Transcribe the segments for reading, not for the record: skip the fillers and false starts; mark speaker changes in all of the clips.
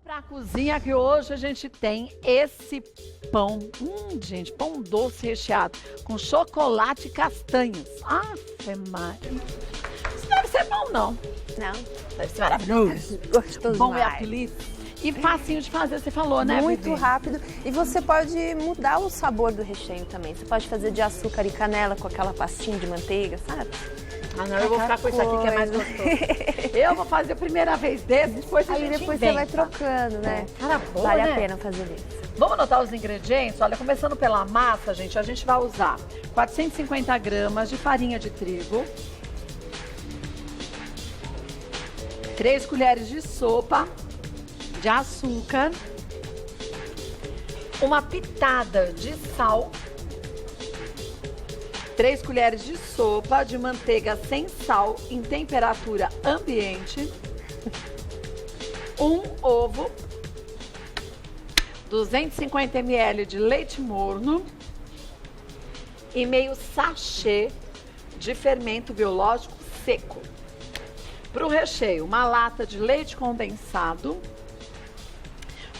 Speaker 1: Pra cozinha que hoje a gente tem esse pão, gente, pão doce recheado com chocolate e castanhas. Afe Maria. Isso deve ser bom, não.
Speaker 2: Não.
Speaker 1: Deve ser maravilhoso.
Speaker 2: Gostoso
Speaker 1: Bom é a
Speaker 2: demais.
Speaker 1: polícia. E facinho de fazer, você falou, né,
Speaker 2: Muito
Speaker 1: Vivi?
Speaker 2: rápido. E você pode mudar o sabor do recheio também. Você pode fazer de açúcar e canela com aquela pastinha de manteiga, sabe?
Speaker 1: Ah, não, eu vou ficar com isso aqui que é mais gostoso. Eu vou fazer a primeira vez desse, depois a
Speaker 2: Aí
Speaker 1: gente
Speaker 2: depois
Speaker 1: inventa.
Speaker 2: você vai trocando, né?
Speaker 1: Cara boa,
Speaker 2: Vale
Speaker 1: né?
Speaker 2: a pena fazer isso.
Speaker 1: Vamos anotar os ingredientes? Olha, começando pela massa, gente, a gente vai usar 450 gramas de farinha de trigo, 3 colheres de sopa de açúcar, uma pitada de sal, 3 colheres de sopa de manteiga sem sal em temperatura ambiente, um ovo, 250 ml de leite morno e meio sachê de fermento biológico seco. Para o recheio, uma lata de leite condensado,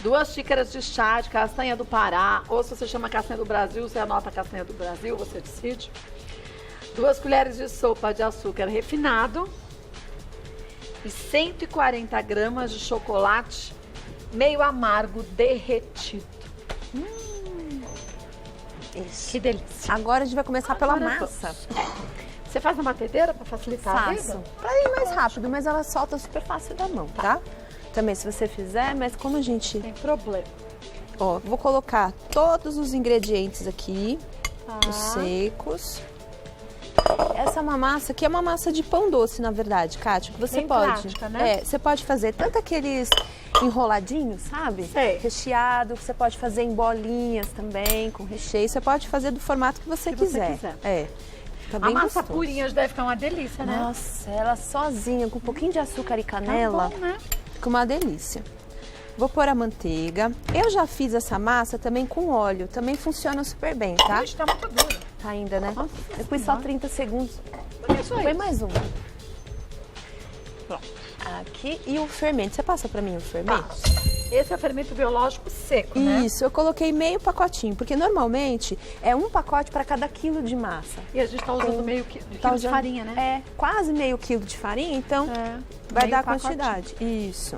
Speaker 1: 2 xícaras de chá de castanha do Pará, ou se você chama castanha do Brasil, você anota a castanha do Brasil, você decide. 2 colheres de sopa de açúcar refinado e 140 gramas de chocolate meio amargo derretido.
Speaker 2: Isso.
Speaker 1: Que delícia.
Speaker 2: Agora a gente vai começar pela
Speaker 1: Agora
Speaker 2: massa.
Speaker 1: Você faz na batedeira para facilitar a
Speaker 2: Faço.
Speaker 1: vida?
Speaker 2: Pra ir mais rápido, mas ela solta super fácil da mão, tá? Também se você fizer, mas como a gente...
Speaker 1: Tem problema.
Speaker 2: Ó, vou colocar todos os ingredientes aqui, os
Speaker 1: Tá.
Speaker 2: secos. Essa é uma massa que é uma massa de pão doce, na verdade, Kátia, que você
Speaker 1: Bem
Speaker 2: pode.
Speaker 1: prática, né?
Speaker 2: Você pode fazer tanto aqueles enroladinhos, sabe?
Speaker 1: Sei.
Speaker 2: Recheado, você pode fazer em bolinhas também, com recheio. Você pode fazer do formato que você
Speaker 1: Que você
Speaker 2: quiser.
Speaker 1: quiser.
Speaker 2: É. Fica
Speaker 1: A
Speaker 2: bem
Speaker 1: massa
Speaker 2: gostoso.
Speaker 1: purinha deve ficar uma delícia, né?
Speaker 2: Nossa, ela sozinha, com um pouquinho de açúcar e canela,
Speaker 1: Tá bom, né?
Speaker 2: fica uma delícia. Vou pôr a manteiga. Eu já fiz essa massa também com óleo, também funciona super bem, tá?
Speaker 1: Ixi, tá muito dura.
Speaker 2: Tá ainda, né?
Speaker 1: Nossa
Speaker 2: Depois só
Speaker 1: Senhora.
Speaker 2: 30 segundos.
Speaker 1: Isso aí.
Speaker 2: Põe mais uma.
Speaker 1: Pronto.
Speaker 2: Aqui. E o fermento. Você passa pra mim o fermento?
Speaker 1: Esse é o fermento biológico seco, né?
Speaker 2: Isso, eu coloquei meio pacotinho, porque normalmente é um pacote para cada quilo de massa.
Speaker 1: E a gente tá usando meio quilo
Speaker 2: Tá
Speaker 1: de
Speaker 2: usando-
Speaker 1: farinha, né?
Speaker 2: É, quase meio quilo de farinha, então
Speaker 1: É,
Speaker 2: vai
Speaker 1: meio
Speaker 2: dar a
Speaker 1: pacotinho.
Speaker 2: quantidade. Isso.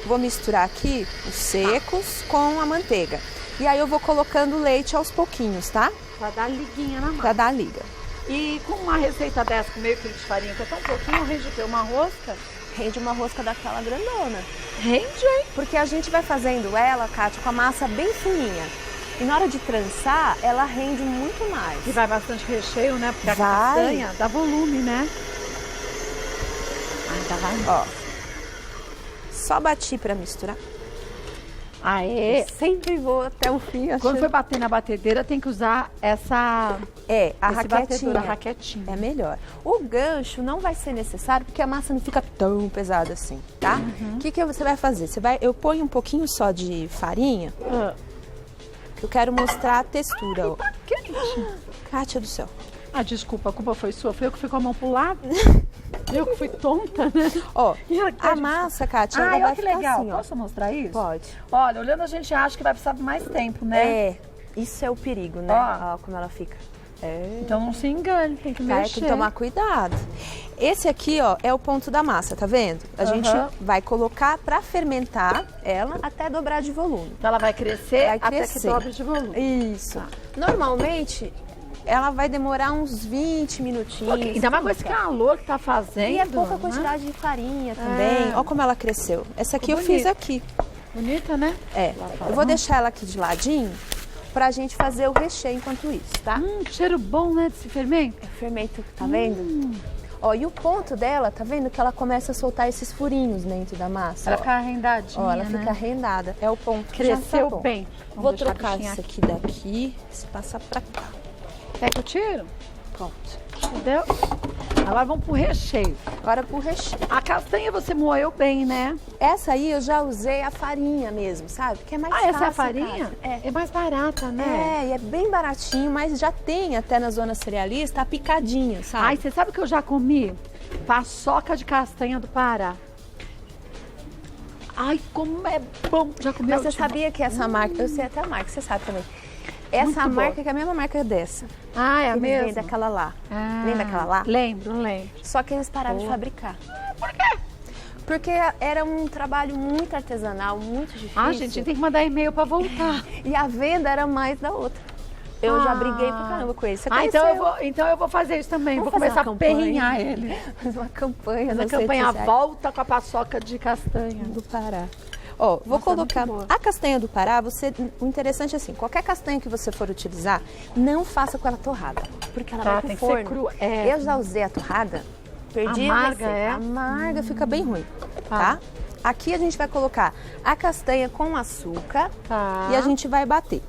Speaker 2: Vou misturar aqui os secos com a manteiga. E aí eu vou colocando o leite aos pouquinhos, tá?
Speaker 1: Pra dar liguinha na massa.
Speaker 2: Pra dar a liga.
Speaker 1: E com uma receita dessa, com meio quilo de farinha, que é tão pouquinho, rende o quê? Uma rosca?
Speaker 2: Rende uma rosca daquela grandona.
Speaker 1: Rende, hein?
Speaker 2: Porque a gente vai fazendo ela, Kátia, com a massa bem fininha. E na hora de trançar, ela rende muito mais.
Speaker 1: E vai bastante recheio, né? Porque a
Speaker 2: Vai.
Speaker 1: castanha dá volume, né? Ai, tá vai.
Speaker 2: Ó, só bati pra misturar.
Speaker 1: Aê!
Speaker 2: Sempre vou até o fim.
Speaker 1: Quando
Speaker 2: achando-
Speaker 1: for bater na batedeira, tem que usar essa...
Speaker 2: a
Speaker 1: esse batedor,
Speaker 2: raquetinha.
Speaker 1: a raquetinha.
Speaker 2: É melhor. O gancho não vai ser necessário porque a massa não fica tão pesada assim, tá?
Speaker 1: Uhum.
Speaker 2: O que você vai fazer? Eu ponho um pouquinho só de farinha,
Speaker 1: Ah,
Speaker 2: que eu quero mostrar a textura. Ó.
Speaker 1: tá quente.
Speaker 2: Kátia do céu.
Speaker 1: Ah, desculpa, a culpa foi sua. Foi eu que fui com a mão pro lado. Eu que fui tonta, né?
Speaker 2: Ó,
Speaker 1: E ela que tá
Speaker 2: a
Speaker 1: de-
Speaker 2: massa, Kátia, ela
Speaker 1: Ai,
Speaker 2: vai
Speaker 1: olha que
Speaker 2: ficar
Speaker 1: legal.
Speaker 2: assim, ó.
Speaker 1: Posso mostrar isso?
Speaker 2: Pode.
Speaker 1: Olha, olhando a gente acha que vai precisar de mais tempo, né?
Speaker 2: É, isso é o perigo, né?
Speaker 1: Ó.
Speaker 2: Ó, como ela fica. É.
Speaker 1: Então não se engane, tem que
Speaker 2: Tá,
Speaker 1: mexer.
Speaker 2: tem que tomar cuidado. Esse aqui, ó, é o ponto da massa, tá vendo? A gente vai colocar pra fermentar ela até dobrar de volume.
Speaker 1: Então ela vai crescer,
Speaker 2: Vai
Speaker 1: até que
Speaker 2: crescer.
Speaker 1: dobre de volume.
Speaker 2: Isso. Normalmente, ela vai demorar uns 20 minutinhos.
Speaker 1: Ainda mais com esse calor que tá fazendo.
Speaker 2: E é pouca
Speaker 1: né?
Speaker 2: quantidade de farinha também. Olha como ela cresceu. Essa aqui
Speaker 1: Ficou
Speaker 2: eu fiz
Speaker 1: bonita.
Speaker 2: aqui.
Speaker 1: Bonita, né?
Speaker 2: É. Eu vou deixar ela aqui de ladinho pra gente fazer o recheio enquanto isso, tá?
Speaker 1: Que cheiro bom, né, desse fermento.
Speaker 2: É o fermento, tá vendo? Ó, e o ponto dela, tá vendo que ela começa a soltar esses furinhos dentro da massa?
Speaker 1: Ela
Speaker 2: ó.
Speaker 1: fica arrendadinha,
Speaker 2: Ó, ela
Speaker 1: né?
Speaker 2: fica rendada. É o ponto. que já tá
Speaker 1: Cresceu
Speaker 2: bom.
Speaker 1: bem. Vamos
Speaker 2: Vou
Speaker 1: deixar a
Speaker 2: trocar
Speaker 1: bichinha
Speaker 2: isso aqui daqui, se passar pra cá.
Speaker 1: Quer que eu tiro?
Speaker 2: Pronto.
Speaker 1: Entendeu? Agora vamos pro recheio.
Speaker 2: Agora pro recheio.
Speaker 1: A castanha você moeu bem, né?
Speaker 2: Essa aí eu já usei a farinha mesmo, sabe? Que é mais
Speaker 1: Ah,
Speaker 2: fácil.
Speaker 1: essa é a farinha?
Speaker 2: Kátia. É.
Speaker 1: É mais barata, né?
Speaker 2: É, e é bem baratinho, mas já tem até na zona cerealista a picadinha, sabe?
Speaker 1: Ai, você sabe que eu já comi? Paçoca de castanha do Pará. Ai, como é bom. Já comeu?
Speaker 2: Mas você sabia que essa marca, eu sei até a marca, você sabe também. Essa marca que é a mesma marca dessa.
Speaker 1: Ah, é a mesma?
Speaker 2: Vem daquela lá.
Speaker 1: Ah,
Speaker 2: Vem daquela lá?
Speaker 1: Lembro.
Speaker 2: Só que eles pararam de fabricar.
Speaker 1: Por quê?
Speaker 2: Porque era um trabalho muito artesanal, muito difícil.
Speaker 1: Ah, gente, tem que mandar e-mail pra voltar.
Speaker 2: E a venda era mais da outra. Eu já briguei pra caramba com ele. Você
Speaker 1: então eu vou fazer isso também.
Speaker 2: Vamos
Speaker 1: vou começar
Speaker 2: fazer
Speaker 1: a
Speaker 2: uma
Speaker 1: perrinhar
Speaker 2: campanha.
Speaker 1: ele.
Speaker 2: Fazer uma campanha
Speaker 1: Fazer
Speaker 2: nas
Speaker 1: a campanha
Speaker 2: redes sociais
Speaker 1: Volta com a paçoca de castanha.
Speaker 2: do Pará. Ó, vou colocar
Speaker 1: muito boa.
Speaker 2: a castanha do Pará. O interessante é assim, qualquer castanha que você for utilizar, não faça com ela torrada, porque ela vai pro
Speaker 1: tem que ser
Speaker 2: forno.
Speaker 1: crua. É.
Speaker 2: Eu já usei a torrada, perdi
Speaker 1: Amarga,
Speaker 2: a receita.
Speaker 1: é?
Speaker 2: Amarga, fica bem ruim, tá? Aqui a gente vai colocar a castanha com açúcar
Speaker 1: Tá.
Speaker 2: e a gente vai bater.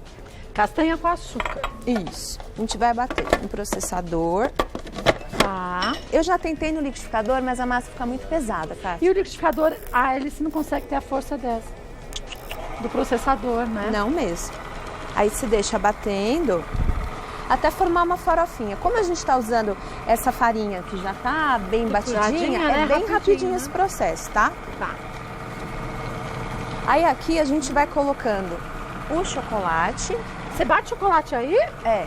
Speaker 1: Castanha com açúcar.
Speaker 2: Isso. A gente vai bater no processador.
Speaker 1: Tá.
Speaker 2: Eu já tentei no liquidificador, mas a massa fica muito pesada, tá?
Speaker 1: E o liquidificador, ele não consegue ter a força dessa. Do processador, né?
Speaker 2: Não mesmo. Aí se deixa batendo até formar uma farofinha. Como a gente está usando essa farinha que já tá bem batidinha,
Speaker 1: né?
Speaker 2: é bem rapidinho
Speaker 1: né?
Speaker 2: esse processo, tá?
Speaker 1: Tá.
Speaker 2: Aí aqui a gente vai colocando o chocolate.
Speaker 1: Você bate chocolate aí?
Speaker 2: É.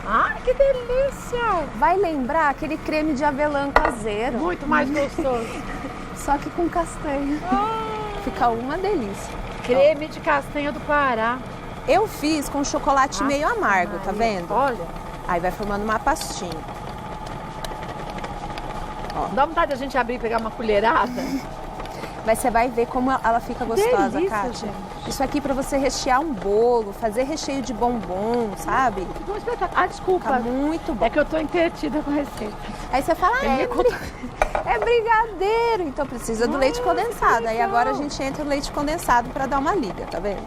Speaker 1: Ai, que delícia!
Speaker 2: Vai lembrar aquele creme de avelã caseiro,
Speaker 1: Muito mais gostoso.
Speaker 2: só que com castanha. Fica uma delícia.
Speaker 1: Creme de castanha do Pará.
Speaker 2: Eu fiz com chocolate meio amargo, tá vendo?
Speaker 1: Olha,
Speaker 2: Aí vai formando uma pastinha.
Speaker 1: dá vontade da gente abrir e pegar uma colherada.
Speaker 2: Mas você vai ver como ela fica gostosa,
Speaker 1: delícia,
Speaker 2: Kátia.
Speaker 1: gente.
Speaker 2: Isso aqui pra você rechear um bolo, fazer recheio de bombom, sabe?
Speaker 1: Ficou um espetáculo. Ah, desculpa.
Speaker 2: Fica muito bom.
Speaker 1: É que eu tô entretida com a receita.
Speaker 2: Aí você fala, é brigadeiro, então precisa do leite condensado. Aí agora a gente entra o leite condensado pra dar uma liga, tá vendo?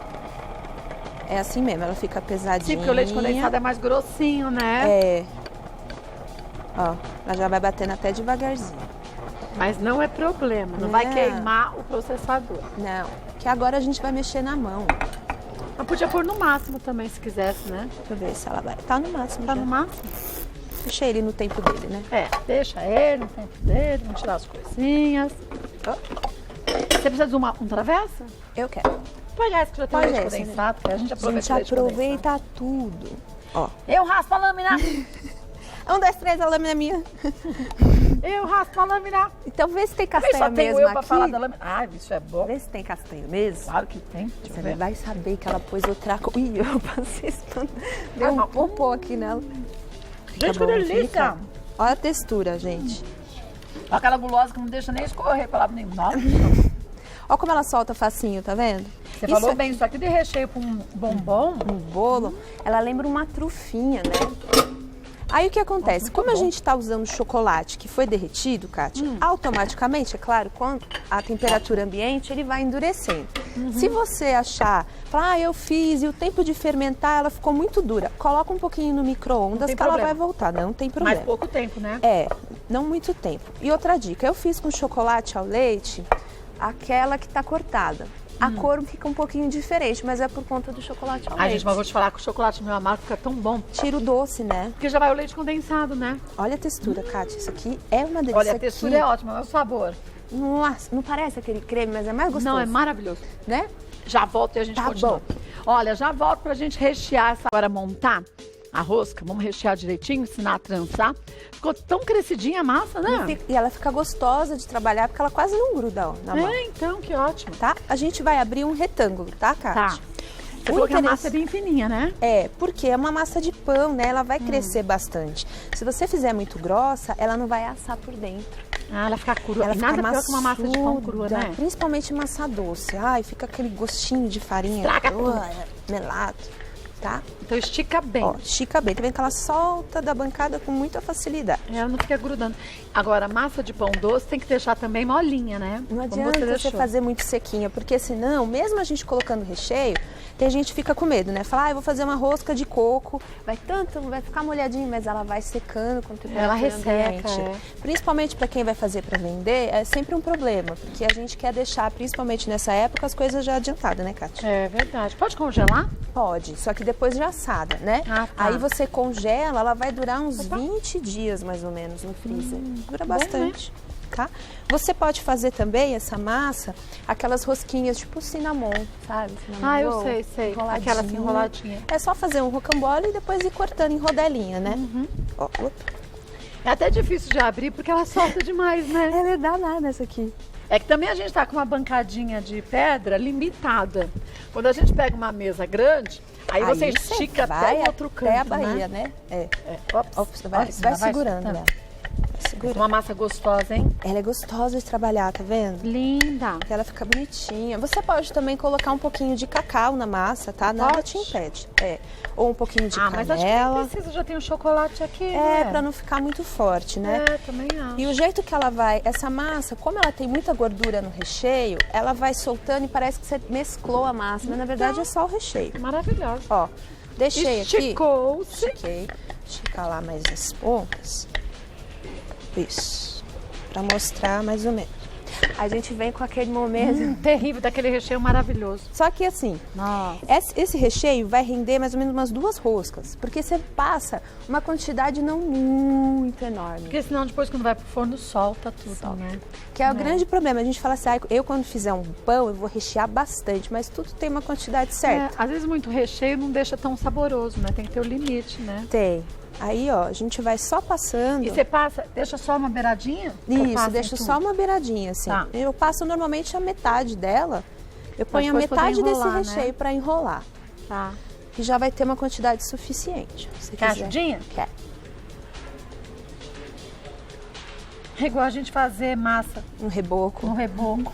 Speaker 2: É assim mesmo, ela fica pesadinha.
Speaker 1: Sim, porque o leite condensado é mais grossinho, né?
Speaker 2: É. Ó, ela já vai batendo até devagarzinho.
Speaker 1: Mas não é problema, não
Speaker 2: Não.
Speaker 1: vai queimar o processador.
Speaker 2: Não, que agora a gente vai mexer na mão.
Speaker 1: Mas podia pôr no máximo também, se quisesse, né?
Speaker 2: Deixa eu ver se ela vai. Tá no máximo
Speaker 1: Tá
Speaker 2: já.
Speaker 1: no máximo?
Speaker 2: Deixa ele no tempo dele, né?
Speaker 1: É, deixa ele no tempo dele, vamos tirar as coisinhas. Você precisa de um travessa?
Speaker 2: Eu quero.
Speaker 1: Pode essa que já tem
Speaker 2: Pode
Speaker 1: leite
Speaker 2: essa,
Speaker 1: condensado, que a gente
Speaker 2: A
Speaker 1: aproveita
Speaker 2: gente
Speaker 1: o leite condensado.
Speaker 2: aproveita tudo. Ó.
Speaker 1: Eu raspo a lâmina!
Speaker 2: 1, 2, 3, a lâmina é minha.
Speaker 1: Eu raspo a lâmina!
Speaker 2: Então vê se tem
Speaker 1: Também
Speaker 2: castanha
Speaker 1: só tenho
Speaker 2: mesmo
Speaker 1: eu pra
Speaker 2: aqui.
Speaker 1: falar da lâmina. Ah, isso é bom.
Speaker 2: Vê se tem castanha mesmo.
Speaker 1: Claro que tem. Deixa
Speaker 2: Você
Speaker 1: eu ver.
Speaker 2: vai saber que ela pôs outra coisa. Ih, eu passei isso. Deu
Speaker 1: Ah,
Speaker 2: um popô aqui nela.
Speaker 1: Gente, que
Speaker 2: bom,
Speaker 1: delícia!
Speaker 2: fica? Olha a textura, gente.
Speaker 1: Aquela gulosa que não deixa nem escorrer palavra nenhuma.
Speaker 2: Olha como ela solta facinho, tá vendo?
Speaker 1: Você falou bem, isso aqui de recheio com um bombom.
Speaker 2: Um bolo, ela lembra uma trufinha, né? Aí o que acontece? Como a gente está usando chocolate que foi derretido, Kátia, automaticamente, é claro, com a temperatura ambiente, ele vai endurecendo. Se você achar, falar, eu fiz e o tempo de fermentar ela ficou muito dura, coloca um pouquinho no micro-ondas que ela
Speaker 1: problema.
Speaker 2: vai voltar, não tem problema.
Speaker 1: Mais pouco tempo, né?
Speaker 2: É, não muito tempo. E outra dica, eu fiz com chocolate ao leite, aquela que tá cortada. A cor fica um pouquinho diferente, mas é por conta do chocolate ao
Speaker 1: Ai,
Speaker 2: leite.
Speaker 1: gente, mas vou te falar que o chocolate meu amargo fica tão bom.
Speaker 2: Tira o doce, né?
Speaker 1: Porque já vai o leite condensado, né?
Speaker 2: Olha a textura, Kátia. Isso aqui é uma delícia.
Speaker 1: Olha, a textura é ótima, mas o sabor.
Speaker 2: Nossa, não parece aquele creme, mas é mais gostoso.
Speaker 1: Não, é maravilhoso.
Speaker 2: Né?
Speaker 1: Já volto e a gente
Speaker 2: Tá
Speaker 1: continua. Olha, já volto pra gente rechear essa. Agora montar a rosca. Vamos rechear direitinho, ensinar a trançar. Ficou tão crescidinha a massa, né?
Speaker 2: E ela fica gostosa de trabalhar, porque ela quase não gruda, ó, na mão.
Speaker 1: É, então, que ótimo.
Speaker 2: Tá? A gente vai abrir um retângulo, tá, Kátia?
Speaker 1: Tá. Você falou que a massa é bem fininha, né?
Speaker 2: É, porque é uma massa de pão, né? Ela vai crescer bastante. Se você fizer muito grossa, ela não vai assar por dentro.
Speaker 1: Ah, ela fica crua.
Speaker 2: Ela
Speaker 1: E
Speaker 2: fica
Speaker 1: nada pior que uma massa de pão crua,
Speaker 2: maçuda,
Speaker 1: né?
Speaker 2: Principalmente massa doce. Ai, fica aquele gostinho de farinha.
Speaker 1: Estraga tudo.
Speaker 2: Melado, tá?
Speaker 1: Então estica bem.
Speaker 2: Ó, estica bem. Tá vendo que ela solta da bancada com muita facilidade.
Speaker 1: Ela não fica grudando. Agora, a massa de pão doce tem que deixar também molinha, né?
Speaker 2: Não
Speaker 1: Como
Speaker 2: adianta você
Speaker 1: deixou.
Speaker 2: fazer muito sequinha, porque senão, mesmo a gente colocando recheio, tem gente que fica com medo, né? Fala, eu vou fazer uma rosca de coco, vai ficar molhadinha, mas ela vai secando com temperatura
Speaker 1: Ela resseca,
Speaker 2: ambiente.
Speaker 1: é.
Speaker 2: Principalmente para quem vai fazer para vender, é sempre um problema, porque a gente quer deixar, principalmente nessa época, as coisas já adiantadas, né, Kátia?
Speaker 1: É verdade. Pode congelar?
Speaker 2: Pode, só que depois de assada, né?
Speaker 1: Ah, tá.
Speaker 2: Aí você congela, ela vai durar uns 20 dias mais ou menos no freezer. Dura
Speaker 1: bom,
Speaker 2: bastante. tá? Você pode fazer também essa massa, aquelas rosquinhas tipo cinnamon, sabe? Cinnamon
Speaker 1: Eu
Speaker 2: roll,
Speaker 1: sei.
Speaker 2: enroladinha.
Speaker 1: Aquela assim, enroladinha.
Speaker 2: É só fazer um rocambole e depois ir cortando em rodelinha, né? Ó, opa.
Speaker 1: É até difícil de abrir porque ela solta demais, né?
Speaker 2: Ela é danada essa aqui.
Speaker 1: É que também a gente tá com uma bancadinha de pedra limitada. Quando a gente pega uma mesa grande, aí você estica até o outro canto,
Speaker 2: até a Bahia, né? Ops, vai segurando, né? Vai segurando.
Speaker 1: Uma massa gostosa, hein?
Speaker 2: Ela é gostosa de trabalhar, tá vendo?
Speaker 1: Linda.
Speaker 2: Ela fica bonitinha. Você pode também colocar um pouquinho de cacau na massa, tá? Nada te impede. Ou um pouquinho de canela.
Speaker 1: Mas acho que nem precisa, já tem um chocolate aqui, né?
Speaker 2: Pra não ficar muito forte, né?
Speaker 1: Também acho.
Speaker 2: E o jeito que ela vai, essa massa, como ela tem muita gordura no recheio, ela vai soltando e parece que você mesclou a massa, mas na verdade é só o recheio.
Speaker 1: Maravilhosa.
Speaker 2: Ó, deixei
Speaker 1: Esticou-se.
Speaker 2: aqui. Esticar lá mais as pontas. Isso. Pra mostrar mais ou menos. A gente vem com aquele momento
Speaker 1: Terrível, daquele recheio maravilhoso.
Speaker 2: Só que assim,
Speaker 1: Nossa.
Speaker 2: esse recheio vai render mais ou menos umas 2 roscas, porque você passa uma quantidade não muito enorme.
Speaker 1: Porque senão depois quando vai pro forno solta tudo, né?
Speaker 2: Que é o grande problema. A gente fala assim, eu quando fizer um pão, eu vou rechear bastante, mas tudo tem uma quantidade certa.
Speaker 1: Às vezes muito recheio não deixa tão saboroso, né? Tem que ter o limite, né?
Speaker 2: Tem. Aí, ó, a gente vai só passando.
Speaker 1: E você passa, deixa só uma beiradinha?
Speaker 2: Isso, deixa só uma beiradinha, assim.
Speaker 1: Tá.
Speaker 2: Eu passo normalmente a metade dela. Eu ponho a
Speaker 1: depois poder
Speaker 2: metade
Speaker 1: enrolar,
Speaker 2: desse recheio pra enrolar.
Speaker 1: Tá.
Speaker 2: E já vai ter uma quantidade suficiente. Se
Speaker 1: Quer
Speaker 2: quiser.
Speaker 1: ajudinha?
Speaker 2: Quer.
Speaker 1: É igual a gente fazer massa
Speaker 2: Um reboco.
Speaker 1: no reboco.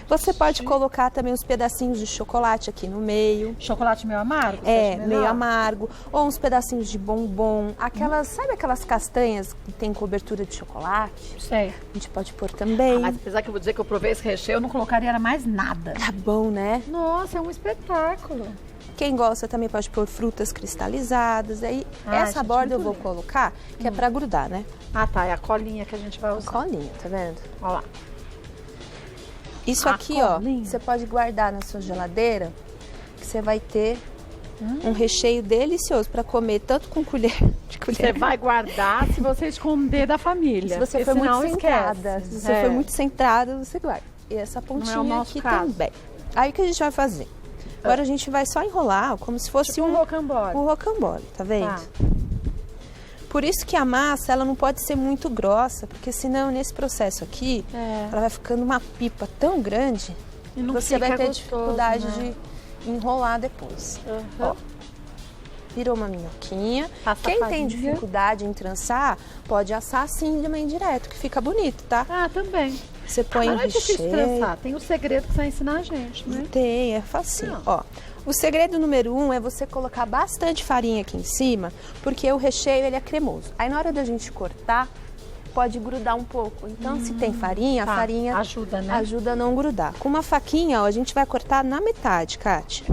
Speaker 2: Você pode colocar também uns pedacinhos de chocolate aqui no meio.
Speaker 1: Chocolate meio amargo? você acha melhor?
Speaker 2: Meio amargo. Ou uns pedacinhos de bombom. Aquelas, sabe aquelas castanhas que tem cobertura de chocolate?
Speaker 1: Sei.
Speaker 2: A gente pode pôr também.
Speaker 1: Mas apesar que eu vou dizer que eu provei esse recheio, eu não colocaria era mais nada.
Speaker 2: Tá bom, né?
Speaker 1: Nossa, é um espetáculo.
Speaker 2: Quem gosta também pode pôr frutas cristalizadas. Aí essa
Speaker 1: gente,
Speaker 2: borda eu
Speaker 1: muito
Speaker 2: vou
Speaker 1: lindo.
Speaker 2: colocar, que é pra grudar, né?
Speaker 1: Ah, tá. É a colinha que a gente vai usar.
Speaker 2: Colinha, tá vendo?
Speaker 1: Olha lá.
Speaker 2: Isso
Speaker 1: A
Speaker 2: aqui,
Speaker 1: colinha.
Speaker 2: ó, você pode guardar na sua geladeira, que você vai ter um recheio delicioso pra comer tanto com colher de colher.
Speaker 1: Você vai guardar se você esconder da família.
Speaker 2: Se você
Speaker 1: porque
Speaker 2: for muito
Speaker 1: senão
Speaker 2: centrada,
Speaker 1: esquece.
Speaker 2: se você for muito centrada, você guarda. E essa pontinha
Speaker 1: nosso
Speaker 2: aqui
Speaker 1: caso.
Speaker 2: também. Aí o que a gente vai fazer? Agora a gente vai só enrolar, como se fosse
Speaker 1: Tipo um rocambole.
Speaker 2: um rocambole, tá vendo?
Speaker 1: Tá.
Speaker 2: Por isso que a massa, ela não pode ser muito grossa, porque senão nesse processo aqui, ela vai ficando uma pipa tão grande
Speaker 1: E não
Speaker 2: que você
Speaker 1: fica
Speaker 2: vai ter
Speaker 1: gostoso,
Speaker 2: dificuldade
Speaker 1: né?
Speaker 2: de enrolar depois. Ó, virou uma minhoquinha.
Speaker 1: Passa
Speaker 2: Quem
Speaker 1: a
Speaker 2: tem
Speaker 1: farinha.
Speaker 2: dificuldade em trançar, pode assar assim também direto, que fica bonito, tá?
Speaker 1: Ah, também.
Speaker 2: Você põe
Speaker 1: Mas
Speaker 2: o
Speaker 1: não é difícil
Speaker 2: recheio.
Speaker 1: trançar. Tem o segredo que você vai ensinar a gente, né?
Speaker 2: Tem, é facinho.
Speaker 1: Não.
Speaker 2: Ó, o segredo número 1 é você colocar bastante farinha aqui em cima, porque o recheio ele é cremoso. Aí na hora da gente cortar, pode grudar um pouco. Então, se tem farinha,
Speaker 1: tá.
Speaker 2: a farinha
Speaker 1: Ajuda, né?
Speaker 2: ajuda a não grudar. Com uma faquinha, ó, a gente vai cortar na metade, Kátia.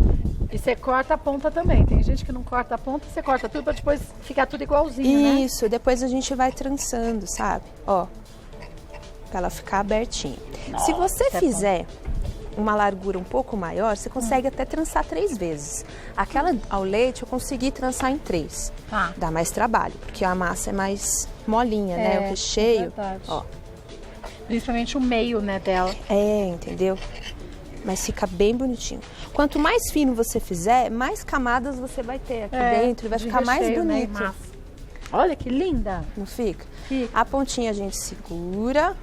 Speaker 1: E você corta a ponta também. Tem gente que não corta a ponta, você corta tudo pra depois ficar tudo igualzinho, né?
Speaker 2: Isso, depois a gente vai trançando, sabe? Ó, pra ela ficar abertinha. Se você
Speaker 1: isso é
Speaker 2: fizer uma largura um pouco maior, você consegue até trançar 3 vezes. Aquela ao leite eu consegui trançar em 3.
Speaker 1: Tá.
Speaker 2: Dá mais trabalho, porque a massa é mais molinha, né? O recheio.
Speaker 1: verdade.
Speaker 2: Ó,
Speaker 1: Principalmente o meio, né, dela.
Speaker 2: entendeu? Mas fica bem bonitinho. Quanto mais fino você fizer, mais camadas você vai ter aqui dentro e vai
Speaker 1: de
Speaker 2: ficar mais
Speaker 1: recheio, né, e
Speaker 2: bonito.
Speaker 1: massa. Olha que linda.
Speaker 2: Não fica?
Speaker 1: Fica.
Speaker 2: A pontinha a gente segura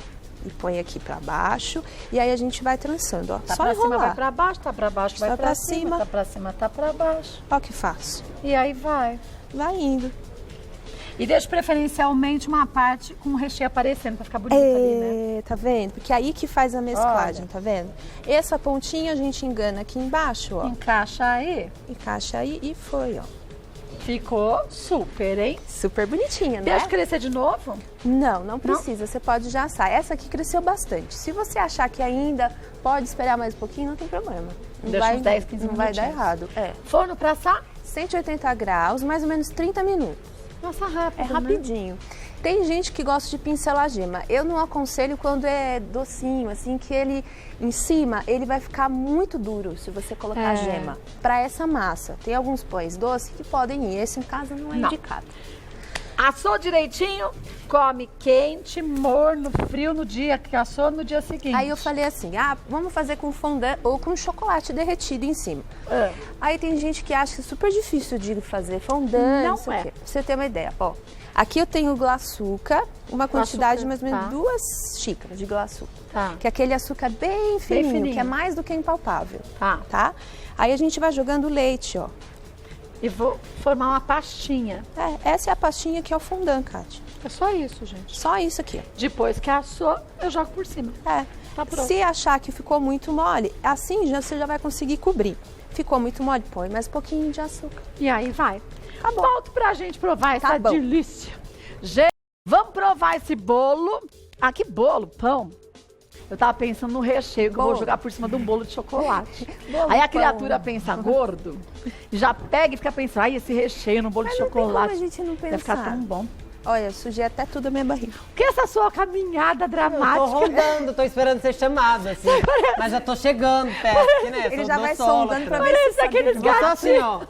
Speaker 2: e põe aqui pra baixo. E aí a gente vai trançando, ó.
Speaker 1: Tá
Speaker 2: Só
Speaker 1: pra cima, vai
Speaker 2: enrolar.
Speaker 1: pra baixo, tá pra baixo, vai
Speaker 2: Tá
Speaker 1: pra
Speaker 2: pra
Speaker 1: cima,
Speaker 2: cima.
Speaker 1: tá pra cima, tá pra baixo.
Speaker 2: Ó que fácil.
Speaker 1: E aí vai.
Speaker 2: Vai indo.
Speaker 1: E deixa preferencialmente uma parte com o recheio aparecendo pra ficar bonito ali, né?
Speaker 2: Tá vendo? Porque aí que faz a mesclagem, tá vendo? Essa pontinha a gente engana aqui embaixo, ó.
Speaker 1: Encaixa aí.
Speaker 2: Encaixa aí e foi, ó.
Speaker 1: Ficou super, hein?
Speaker 2: Super bonitinha, né?
Speaker 1: Deixa crescer de novo?
Speaker 2: Não precisa. Você pode já assar. Essa aqui cresceu bastante. Se você achar que ainda pode esperar mais um pouquinho, não tem problema. Não
Speaker 1: Deixa
Speaker 2: vai,
Speaker 1: uns 10, 15
Speaker 2: não vai dar
Speaker 1: minutinhos.
Speaker 2: errado. É.
Speaker 1: Forno pra assar?
Speaker 2: 180 graus, mais ou menos 30 minutos.
Speaker 1: Nossa, rápido,
Speaker 2: É rapidinho. Tem gente que gosta de pincelar a gema. Eu não aconselho quando é docinho, assim, que ele em cima ele vai ficar muito duro se você colocar a gema. Para essa massa, tem alguns pães doces que podem ir. Esse em casa não é indicado.
Speaker 1: Assou direitinho, come quente, morno, frio no dia que assou, no dia seguinte.
Speaker 2: Aí eu falei assim, vamos fazer com fondant ou com chocolate derretido em cima. Aí tem gente que acha super difícil de fazer fondant, não sei o quê. Pra você ter uma ideia, ó. Aqui eu tenho glaçuca, uma quantidade de mais ou menos 2 xícaras de glaçuca.
Speaker 1: Tá.
Speaker 2: Que é aquele açúcar bem fininho, que é mais do que impalpável. Tá? Aí a gente vai jogando leite, ó.
Speaker 1: E vou formar uma pastinha.
Speaker 2: Essa é a pastinha que é o fondant, Kátia.
Speaker 1: É só isso, gente.
Speaker 2: Só isso aqui.
Speaker 1: Depois que assou, eu jogo por cima. Tá pronto.
Speaker 2: Se achar que ficou muito mole, assim você já vai conseguir cobrir. Ficou muito mole, põe mais um pouquinho de açúcar.
Speaker 1: E aí vai.
Speaker 2: Tá bom.
Speaker 1: Volto pra gente provar essa delícia. Gente, vamos provar esse bolo. Ah, que bolo, pão. Eu tava pensando no recheio que eu vou jogar por cima de um bolo de chocolate. Aí a criatura pensa gordo e já pega e fica pensando, ai, esse recheio no bolo de chocolate.
Speaker 2: A gente não pensar.
Speaker 1: Vai ficar tão bom.
Speaker 2: Olha, sujei até tudo a minha barriga.
Speaker 1: O que é essa sua caminhada dramática?
Speaker 3: Eu tô rodando, tô esperando ser chamada, assim. Mas já tô chegando perto, né?
Speaker 2: Ele já vai sondando pra ver se
Speaker 1: aqueles
Speaker 3: Eu tô assim, ó,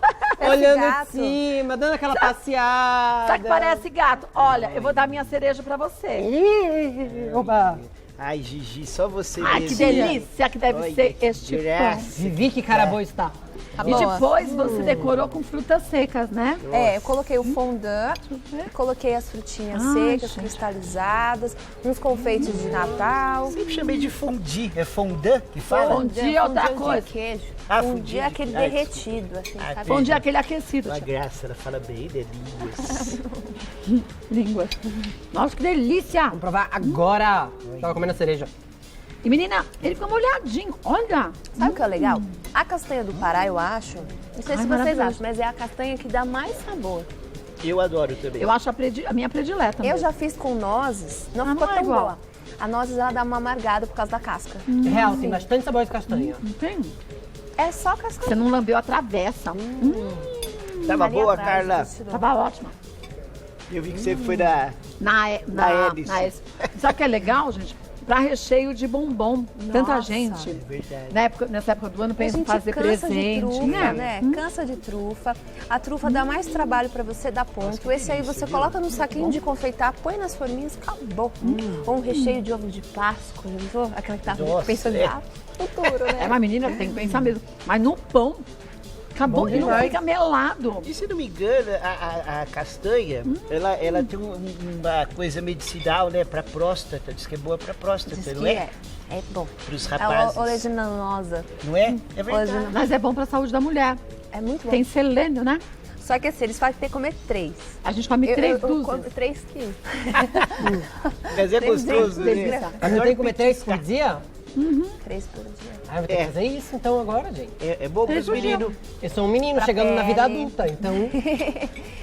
Speaker 3: olhando
Speaker 2: gato.
Speaker 3: de cima, dando aquela passeada.
Speaker 1: Sabe que parece gato? Olha, eu vou dar minha cereja pra você.
Speaker 3: Oba!
Speaker 4: Ai, Gigi, só você
Speaker 1: Ai,
Speaker 4: mesmo.
Speaker 1: que delícia que deve
Speaker 4: Olha,
Speaker 1: ser
Speaker 4: que
Speaker 1: este pão.
Speaker 4: graça.
Speaker 3: Vivi, que cara boa está.
Speaker 2: Tá
Speaker 1: E
Speaker 2: boa.
Speaker 1: depois você decorou com frutas secas, né?
Speaker 2: Eu coloquei o fondant, coloquei as frutinhas secas, cristalizadas, uns confeitos de Natal.
Speaker 4: Sempre chamei de fondue. É fondant que fala?
Speaker 1: Fondue é outra coisa.
Speaker 2: De queijo.
Speaker 4: Ah,
Speaker 2: Fondue
Speaker 4: fondue.
Speaker 2: é aquele
Speaker 4: Ah,
Speaker 2: derretido, assim, sabe?
Speaker 1: Fondue é aquele aquecido.
Speaker 4: Uma graça, ela fala bem, delícias.
Speaker 1: Língua. Nossa, que delícia!
Speaker 3: Vamos provar agora. Tava comendo a cereja.
Speaker 1: E menina, ele ficou molhadinho. Olha!
Speaker 2: Sabe o que é legal? A castanha do Pará, eu acho, não sei se vocês
Speaker 1: maravilhoso.
Speaker 2: acham, mas é a castanha que dá mais sabor.
Speaker 4: Eu adoro também.
Speaker 1: Eu acho a minha predileta.
Speaker 2: Eu
Speaker 1: mesmo.
Speaker 2: já fiz com nozes, não ficou
Speaker 1: não é
Speaker 2: tão
Speaker 1: igual.
Speaker 2: boa. A nozes, ela dá uma amargada por causa da casca.
Speaker 3: Real, tem bastante sabor de castanha.
Speaker 1: Não tem?
Speaker 2: É só
Speaker 1: Você
Speaker 2: castanha.
Speaker 1: não lambeu a travessa.
Speaker 4: Tava
Speaker 2: Ali
Speaker 4: boa,
Speaker 2: atrás,
Speaker 4: Carla?
Speaker 2: isso não.
Speaker 1: Tava ótima.
Speaker 4: Eu vi que você foi na...
Speaker 1: Na
Speaker 4: hélice.
Speaker 1: hélice. Sabe o que é legal, gente? Pra recheio de bombom. Tanta
Speaker 2: Nossa.
Speaker 1: gente.
Speaker 4: Verdade.
Speaker 1: Nessa época do ano,
Speaker 2: A
Speaker 1: pensa em
Speaker 2: gente
Speaker 1: fazer
Speaker 2: cansa de
Speaker 1: presente.
Speaker 2: trufa, né? Cansa de trufa. A trufa dá mais trabalho pra você dar ponto. Esse aí você coloca num saquinho de confeitar, põe nas forminhas, acabou. Ou um recheio de ovo de Páscoa, já viu? Aquela que tá
Speaker 4: Nossa,
Speaker 2: pensando futuro, né?
Speaker 1: É uma menina, tem que pensar mesmo. Mas no pão, acabou e não
Speaker 3: demais.
Speaker 1: fica melado.
Speaker 4: E se não me engano, a castanha, ela tem uma coisa medicinal, né? Pra próstata. Diz que é boa pra próstata,
Speaker 2: Diz
Speaker 4: não
Speaker 2: que
Speaker 4: é?
Speaker 2: É bom.
Speaker 4: Pros
Speaker 2: É
Speaker 4: rapazes.
Speaker 2: oleaginosa.
Speaker 4: Não é? É verdade.
Speaker 2: Oleaginosa.
Speaker 1: Mas é bom pra saúde da mulher.
Speaker 2: É muito bom.
Speaker 1: Tem selênio, né?
Speaker 2: Só que assim, eles fazem ter que comer 3.
Speaker 1: A gente come 3 dúzias.
Speaker 2: como 3 quilos.
Speaker 4: Mas é gostoso,
Speaker 1: delícia.
Speaker 4: né?
Speaker 3: Mas eu tenho que comer 3 por dia?
Speaker 2: 3 por dia.
Speaker 3: Ah, eu vou ter que fazer isso então agora, gente.
Speaker 4: É bom pros meninos.
Speaker 3: Eu sou um menino
Speaker 2: Pra
Speaker 3: chegando na vida
Speaker 2: pele.
Speaker 3: adulta, então...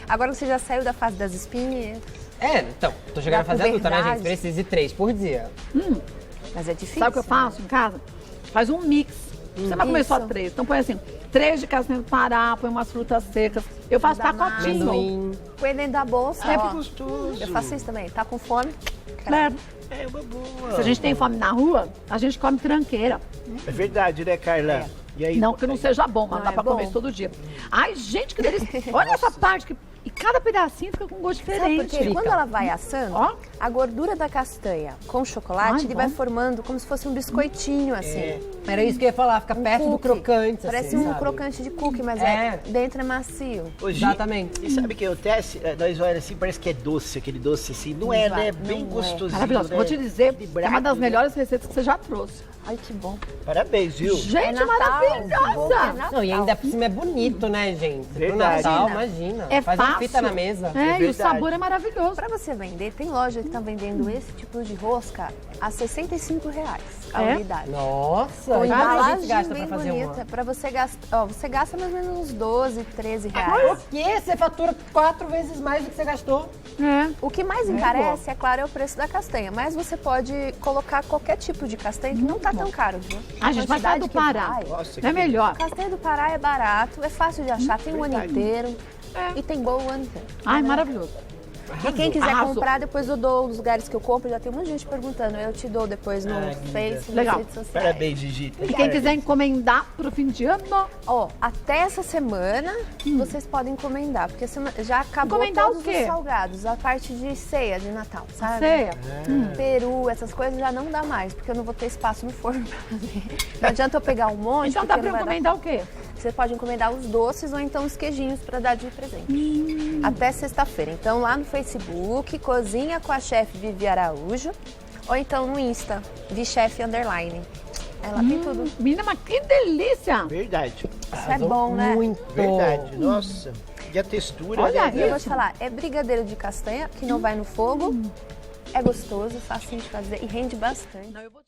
Speaker 2: Agora você já saiu da fase das espinhas,
Speaker 3: Então, tô chegando na
Speaker 2: Da
Speaker 3: fase adulta, né, gente?
Speaker 2: puberdade.
Speaker 3: Preciso de 3 por dia.
Speaker 2: mas é difícil.
Speaker 1: Sabe o que eu faço em casa? Faz um mix. Você vai comer só
Speaker 2: Isso.
Speaker 1: 3. Então põe assim, 3 de castanha do Pará, põe umas frutas secas. Eu faço
Speaker 2: Dá
Speaker 1: pacotinho.
Speaker 3: Amendoim.
Speaker 2: Põe dentro da bolsa,
Speaker 4: É
Speaker 2: ó.
Speaker 4: gostoso.
Speaker 2: Eu faço isso também. Tá com fome?
Speaker 1: Leva.
Speaker 4: É uma boa.
Speaker 1: Se a gente tem fome na rua, a gente come tranqueira.
Speaker 4: É verdade, né, Carla? E aí,
Speaker 1: Não que não seja bom, mas
Speaker 2: Não
Speaker 1: dá
Speaker 2: é
Speaker 1: pra
Speaker 2: bom.
Speaker 1: comer isso todo dia. Ai, gente, que delícia. Olha essa parte que... E cada pedacinho fica com um gosto
Speaker 2: Sabe
Speaker 1: diferente.
Speaker 2: por quê? Quando ela vai assando,
Speaker 1: Ó.
Speaker 2: a gordura da castanha com chocolate,
Speaker 1: Ai,
Speaker 2: ele
Speaker 1: bom.
Speaker 2: vai formando como se fosse um biscoitinho, assim.
Speaker 3: Era isso que eu ia falar, fica perto do
Speaker 2: Cookie.
Speaker 3: crocante,
Speaker 2: Parece
Speaker 3: assim,
Speaker 2: um
Speaker 3: sabe?
Speaker 2: crocante de cookie, mas
Speaker 3: É.
Speaker 2: dentro é macio.
Speaker 4: Hoje,
Speaker 3: Exatamente.
Speaker 4: E sabe o que acontece? Nós olhamos assim, parece que é doce, aquele doce assim. Não é, né? Bem gostosinho,
Speaker 1: Maravilhoso.
Speaker 4: né?
Speaker 1: Vou te dizer, é uma
Speaker 4: Equilibrado,
Speaker 1: das
Speaker 4: né?
Speaker 1: melhores receitas que você já trouxe.
Speaker 2: Ai, que bom.
Speaker 4: Parabéns, viu?
Speaker 1: Gente,
Speaker 2: Natal,
Speaker 1: maravilhosa!
Speaker 3: Não, e ainda por cima é bonito, né, gente? Pro
Speaker 4: Verdade.
Speaker 3: Natal, imagina.
Speaker 1: É
Speaker 3: Faz
Speaker 1: fácil.
Speaker 3: uma fita na mesa.
Speaker 1: É, e o
Speaker 4: verdade.
Speaker 1: sabor é maravilhoso.
Speaker 2: Pra você vender, tem loja que tá vendendo esse tipo de rosca a R$65 a
Speaker 1: É?
Speaker 2: unidade.
Speaker 3: Nossa,
Speaker 2: Com
Speaker 3: quanto a gente
Speaker 2: embalagem
Speaker 3: gasta
Speaker 2: bem
Speaker 3: pra fazer
Speaker 2: bonita.
Speaker 3: uma?
Speaker 2: Pra você gastar, você gasta mais ou menos uns 12, 13
Speaker 3: O
Speaker 2: reais.
Speaker 3: quê? Você fatura 4 vezes mais do que você gastou.
Speaker 1: É.
Speaker 2: O que mais encarece, é claro, é o preço da castanha. Mas você pode colocar qualquer tipo de castanha que não tá tão caro, viu?
Speaker 1: A gente vai falar do
Speaker 2: quantidade que
Speaker 1: Pará.
Speaker 2: vai.
Speaker 4: Nossa,
Speaker 1: É
Speaker 4: que
Speaker 1: melhor.
Speaker 2: Castanha do Pará é barato, é fácil de achar, tem o ano
Speaker 4: verdade.
Speaker 2: inteiro
Speaker 1: É.
Speaker 2: e tem boa o ano inteiro.
Speaker 1: Ai, maravilhoso.
Speaker 2: E quem quiser
Speaker 1: Arrasou.
Speaker 2: comprar, depois eu dou os lugares que eu compro. Já tem muita gente perguntando. Eu te dou depois no
Speaker 4: Ah, linda.
Speaker 2: Face, nas
Speaker 1: Legal.
Speaker 2: redes sociais.
Speaker 4: Parabéns, Gigi.
Speaker 1: E quem quiser encomendar pro fim de ano,
Speaker 2: Ó, até essa semana vocês podem encomendar, porque já acabou
Speaker 1: Encomendar
Speaker 2: todos
Speaker 1: o quê?
Speaker 2: os salgados, a parte de ceia de Natal, sabe?
Speaker 1: ceia.
Speaker 2: Peru, essas coisas já não dá mais, porque eu não vou ter espaço no forno pra fazer. Não adianta eu pegar um monte,
Speaker 1: Então dá
Speaker 2: porque
Speaker 1: pra
Speaker 2: não vai dar.
Speaker 1: encomendar o quê?
Speaker 2: Você pode encomendar os doces ou então os queijinhos para dar de presente. Até sexta-feira. Então lá no Facebook, Cozinha com a Chefe Vivi Araújo, ou então no Insta, ViChef_. Ela tem tudo.
Speaker 1: Menina, mas que delícia!
Speaker 4: Verdade.
Speaker 2: Isso é bom, né?
Speaker 3: Muito.
Speaker 4: Verdade. Nossa. E a textura,
Speaker 1: Olha
Speaker 4: né?
Speaker 2: E eu vou te falar, é brigadeiro de castanha, que não vai no fogo, é gostoso, facinho de fazer e rende bastante.
Speaker 1: Não, eu vou